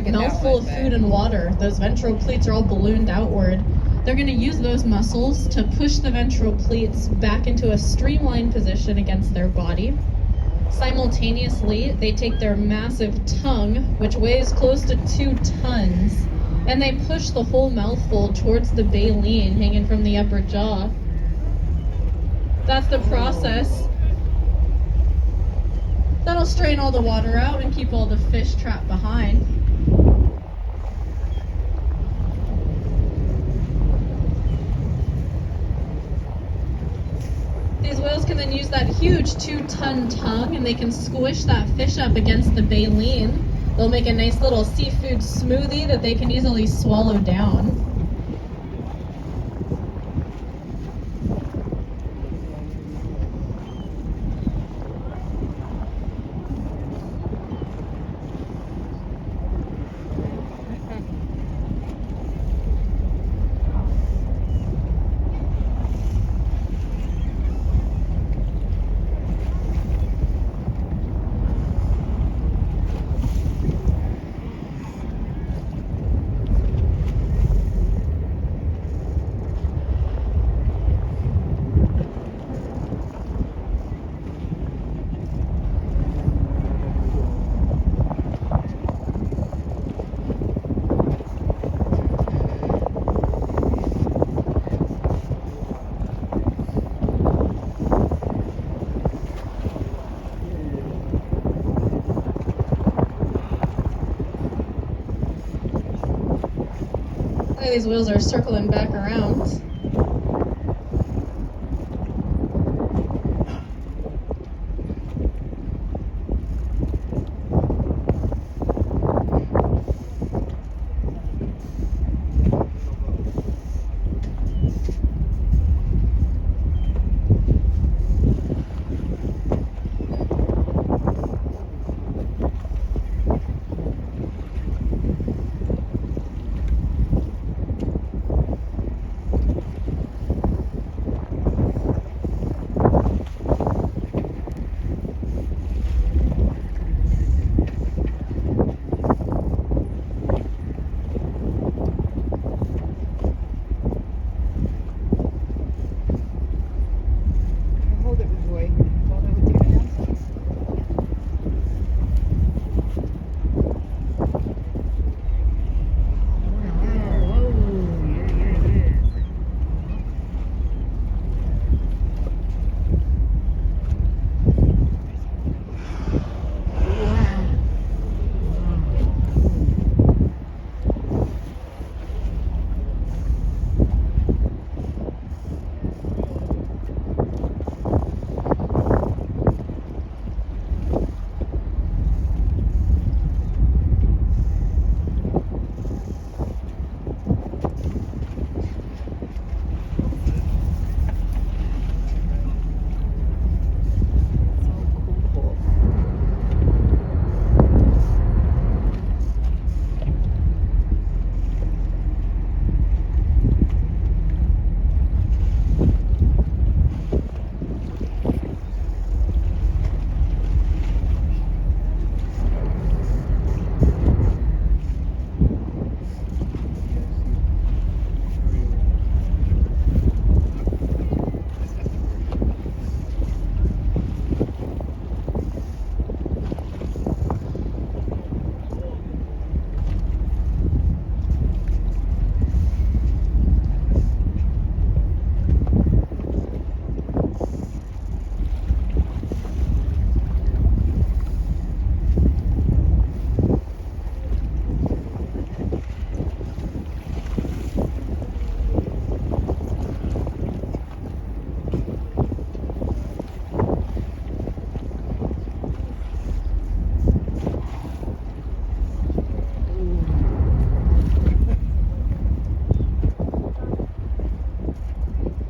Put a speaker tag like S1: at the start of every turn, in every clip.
S1: big
S2: Taking that
S1: mouthful
S2: one,
S1: of food and water. Those ventral pleats are all ballooned outward. They're going to use those muscles to push the ventral pleats back into a streamlined position against their body. Simultaneously, they take their massive tongue, which weighs close to 2 tons, and they push the whole mouthful towards the baleen hanging from the upper jaw. That's the process. That'll strain all the water out and keep all the fish trapped behind. These whales can then use that huge 2-ton tongue and they can squish that fish up against the baleen. They'll make a nice little seafood smoothie that they can easily swallow down. These wheels are circling back around.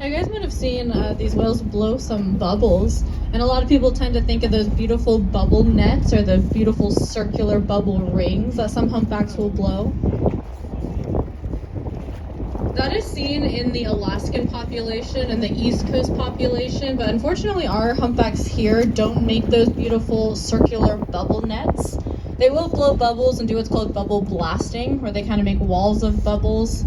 S1: You guys might have seen these whales blow some bubbles, and a lot of people tend to think of those beautiful bubble nets or the beautiful circular bubble rings that some humpbacks will blow. That is seen in the Alaskan population and the East Coast population, but unfortunately our humpbacks here don't make those beautiful circular bubble nets. They will blow bubbles and do what's called bubble blasting, where they kind of make walls of bubbles.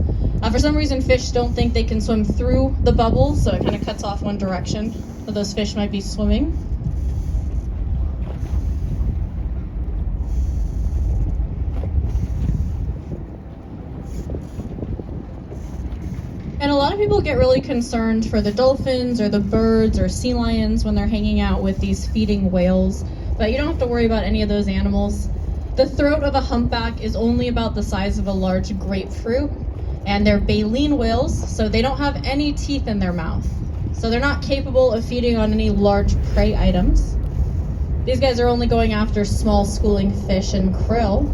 S1: For some reason, fish don't think they can swim through the bubbles, so it kind of cuts off one direction where those fish might be swimming. And a lot of people get really concerned for the dolphins or the birds or sea lions when they're hanging out with these feeding whales, but you don't have to worry about any of those animals. The throat of a humpback is only about the size of a large grapefruit, and they're baleen whales, so they don't have any teeth in their mouth. So they're not capable of feeding on any large prey items. These guys are only going after small schooling fish and krill.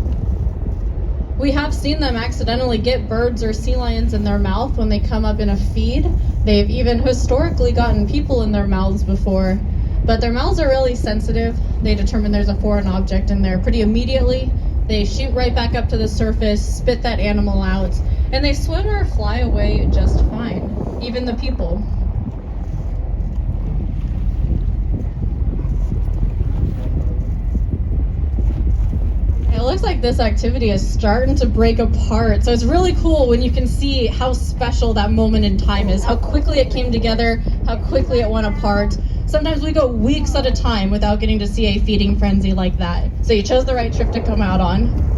S1: We have seen them accidentally get birds or sea lions in their mouth when they come up in a feed. They've even historically gotten people in their mouths before, but their mouths are really sensitive. They determine there's a foreign object in there pretty immediately. They shoot right back up to the surface, spit that animal out, and they swim or fly away just fine, even the people. It looks like this activity is starting to break apart. So it's really cool when you can see how special that moment in time is, how quickly it came together, how quickly it went apart. Sometimes we go weeks at a time without getting to see a feeding frenzy like that. So you chose the right trip to come out on.